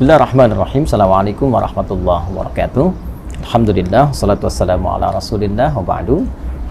Bismillahirrahmanirrahim. Assalamualaikum warahmatullahi wabarakatuh. Alhamdulillah, salatu wassalamu ala rasulillah wa ba'du.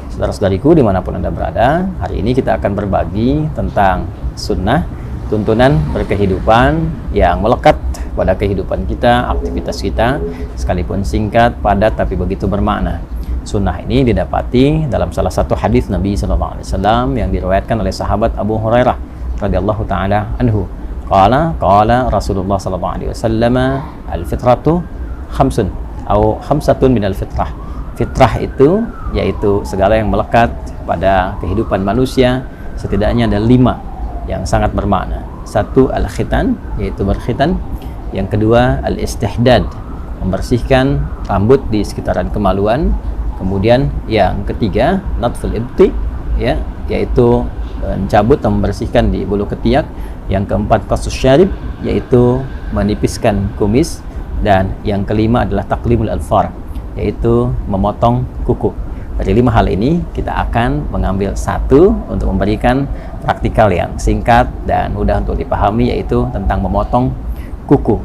Saudara-saudariku dimanapun Anda berada, hari ini kita akan berbagi tentang sunnah, tuntunan berkehidupan yang melekat pada kehidupan kita, aktivitas kita, sekalipun singkat, padat, tapi begitu bermakna. Sunnah ini didapati dalam salah satu hadis Nabi SAW yang diriwayatkan oleh sahabat Abu Hurairah radhiyallahu taala anhu. Qala Rasulullah sallallahu alaihi wasallam, al-fitratu khamsun atau khamsatun minal fitrah. Fitrah itu yaitu segala yang melekat pada kehidupan manusia, setidaknya ada 5 yang sangat bermakna. Satu, al-khitan, yaitu berkhitan. Yang kedua, al-istihdad, membersihkan rambut di sekitaran kemaluan. Kemudian yang ketiga, natful ibti, ya, yaitu mencabut atau membersihkan di bulu ketiak. Yang keempat, qasus syarib, yaitu menipiskan kumis. Dan yang kelima adalah taqlimul alfar, yaitu memotong kuku. Dari 5 hal ini kita akan mengambil satu untuk memberikan praktikal yang singkat dan mudah untuk dipahami, yaitu tentang memotong kuku.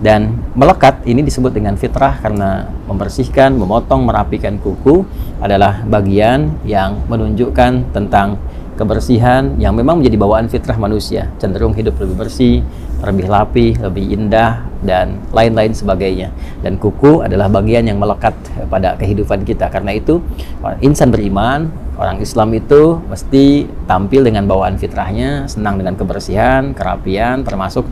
Dan melekat ini disebut dengan fitrah karena membersihkan, memotong, merapikan kuku adalah bagian yang menunjukkan tentang kebersihan yang memang menjadi bawaan fitrah manusia, cenderung hidup lebih bersih, lebih rapi, lebih indah, dan lain-lain sebagainya. Dan kuku adalah bagian yang melekat pada kehidupan kita. Karena itu, orang insan beriman, orang Islam itu mesti tampil dengan bawaan fitrahnya, senang dengan kebersihan, kerapian, termasuk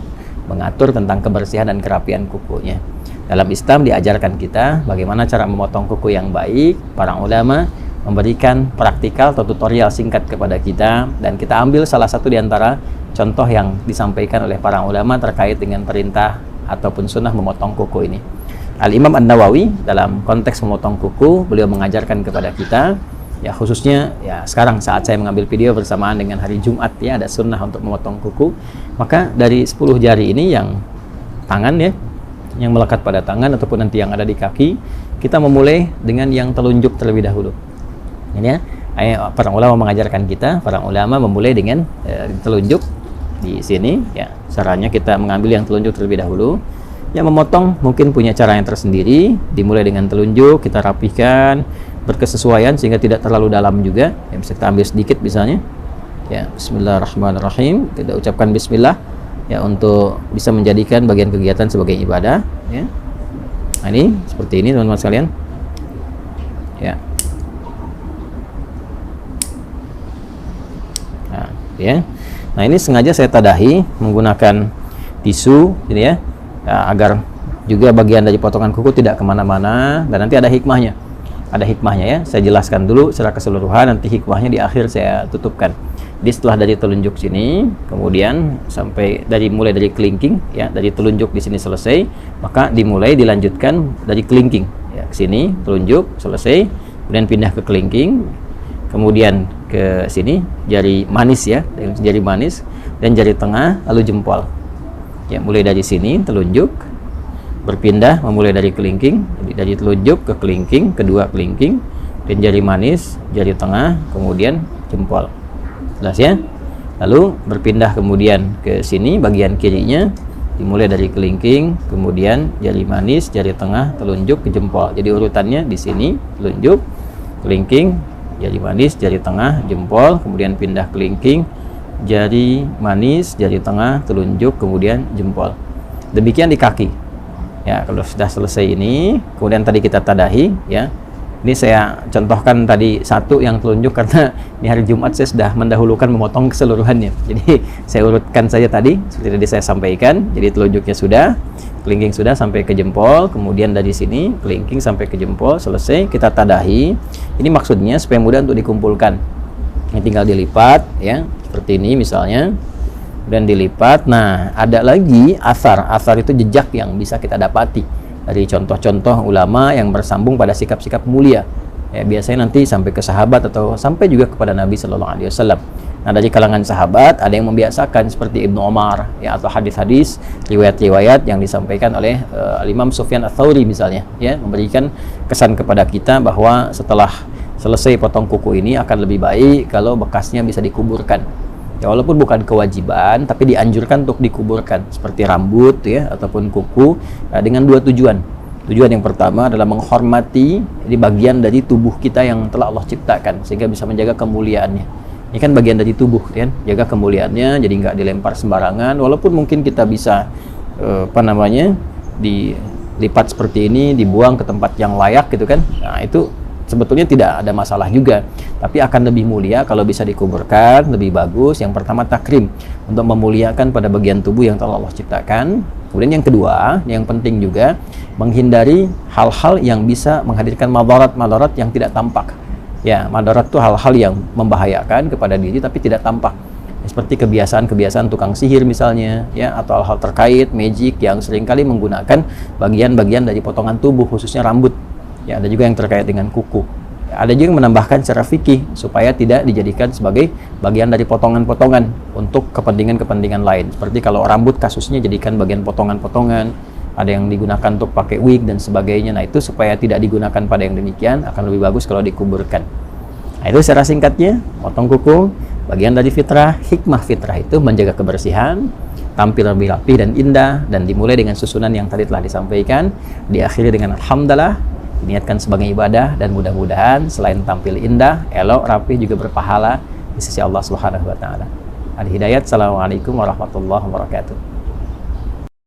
mengatur tentang kebersihan dan kerapian kukunya. Dalam Islam diajarkan kita bagaimana cara memotong kuku yang baik. Para ulama memberikan praktikal atau tutorial singkat kepada kita, dan kita ambil salah satu di antara contoh yang disampaikan oleh para ulama terkait dengan perintah ataupun sunnah memotong kuku ini. Al-Imam An-Nawawi dalam konteks memotong kuku, beliau mengajarkan kepada kita, ya khususnya ya sekarang saat saya mengambil video bersamaan dengan hari Jumat, ya ada sunnah untuk memotong kuku. Maka dari 10 jari ini yang tangan, ya, yang melekat pada tangan ataupun nanti yang ada di kaki, kita memulai dengan yang telunjuk terlebih dahulu. Ini ya, para ulama mengajarkan kita, para ulama memulai dengan telunjuk di sini, ya. Caranya kita mengambil yang telunjuk terlebih dahulu. Yang memotong mungkin punya cara yang tersendiri, dimulai dengan telunjuk, kita rapihkan berkesesuaian sehingga tidak terlalu dalam juga. Ya, bisa kita ambil sedikit misalnya. Ya, bismillahirrahmanirrahim. Kita ucapkan bismillah ya untuk bisa menjadikan bagian kegiatan sebagai ibadah, ya. Nah, ini seperti ini teman-teman sekalian. Ya. Ya. Nah, ini sengaja saya tadahi menggunakan tisu ini, ya, agar juga bagian dari potongan kuku tidak kemana-mana, dan nanti ada hikmahnya. Ada hikmahnya, ya. Saya jelaskan dulu secara keseluruhan, nanti hikmahnya di akhir saya tutupkan. Jadi setelah dari telunjuk sini, kemudian sampai mulai dari kelingking, ya, dari telunjuk di sini selesai, maka dilanjutkan dari kelingking, ya, ke sini telunjuk selesai, kemudian pindah ke kelingking, kemudian ke sini jari manis, ya, jari manis dan jari tengah, lalu jempol. Ya, mulai dari sini telunjuk, berpindah memulai dari kelingking, dari telunjuk ke kelingking, kedua kelingking, dan jari manis, jari tengah, kemudian jempol. Jelas, ya? Lalu berpindah kemudian ke sini bagian kirinya, dimulai dari kelingking, kemudian jari manis, jari tengah, telunjuk ke jempol. Jadi urutannya di sini telunjuk, kelingking, jari manis, jari tengah, jempol, kemudian pindah kelingking, jari manis, jari tengah, telunjuk, kemudian jempol. Demikian di kaki. Ya, kalau sudah selesai ini, kemudian tadi kita tadahi, ya. Ini saya contohkan tadi satu yang telunjuk karena di hari Jumat saya sudah mendahulukan memotong keseluruhannya. Jadi saya urutkan saja tadi seperti tadi saya sampaikan. Jadi telunjuknya sudah, kelingking sudah sampai ke jempol, kemudian dari sini kelingking sampai ke jempol, selesai kita tadahi. Ini maksudnya supaya mudah untuk dikumpulkan. Ini tinggal dilipat, ya, seperti ini misalnya, dan dilipat. Nah, ada lagi asar itu jejak yang bisa kita dapati dari contoh-contoh ulama yang bersambung pada sikap-sikap mulia. Ya, biasanya nanti sampai ke sahabat atau sampai juga kepada Nabi Sallallahu Alaihi Wasallam. Nah, dari kalangan sahabat ada yang membiasakan seperti Ibnu Umar, ya, atau hadis-hadis, riwayat-riwayat yang disampaikan oleh Imam Sufyan Ats-Tsauri misalnya, ya, memberikan kesan kepada kita bahwa setelah selesai potong kuku ini akan lebih baik kalau bekasnya bisa dikuburkan. Ya, walaupun bukan kewajiban, tapi dianjurkan untuk dikuburkan seperti rambut ya ataupun kuku dengan dua tujuan. Tujuan yang pertama adalah menghormati di bagian dari tubuh kita yang telah Allah ciptakan sehingga bisa menjaga kemuliaannya. Ini kan bagian dari tubuh kan, jaga kemuliaannya jadi nggak dilempar sembarangan. Walaupun mungkin kita bisa dilipat seperti ini, dibuang ke tempat yang layak gitu kan. Nah, itu sebetulnya tidak ada masalah juga, tapi akan lebih mulia kalau bisa dikuburkan, lebih bagus. Yang pertama takrim, untuk memuliakan pada bagian tubuh yang telah Allah ciptakan. Kemudian yang kedua, yang penting juga menghindari hal-hal yang bisa menghadirkan madarat yang tidak tampak. Ya, madarat itu hal-hal yang membahayakan kepada diri tapi tidak tampak. Seperti kebiasaan-kebiasaan tukang sihir misalnya, ya, atau hal-hal terkait magic yang seringkali menggunakan bagian-bagian dari potongan tubuh, khususnya rambut. Ya, ada juga yang terkait dengan kuku. Ada juga yang menambahkan secara fikih supaya tidak dijadikan sebagai bagian dari potongan-potongan untuk kepentingan-kepentingan lain. Seperti kalau rambut kasusnya jadikan bagian potongan-potongan, ada yang digunakan untuk pakai wig dan sebagainya. Nah, itu supaya tidak digunakan pada yang demikian, akan lebih bagus kalau dikuburkan. Nah, itu secara singkatnya, potong kuku, bagian dari fitrah. Hikmah fitrah itu menjaga kebersihan, tampil lebih rapi dan indah, dan dimulai dengan susunan yang tadi telah disampaikan, diakhiri dengan alhamdulillah, niatkan sebagai ibadah, dan mudah-mudahan selain tampil indah, elok, rapi, juga berpahala di sisi Allah Subhanahu wa taala. Al-Hidayat. Assalamualaikum warahmatullahi wabarakatuh.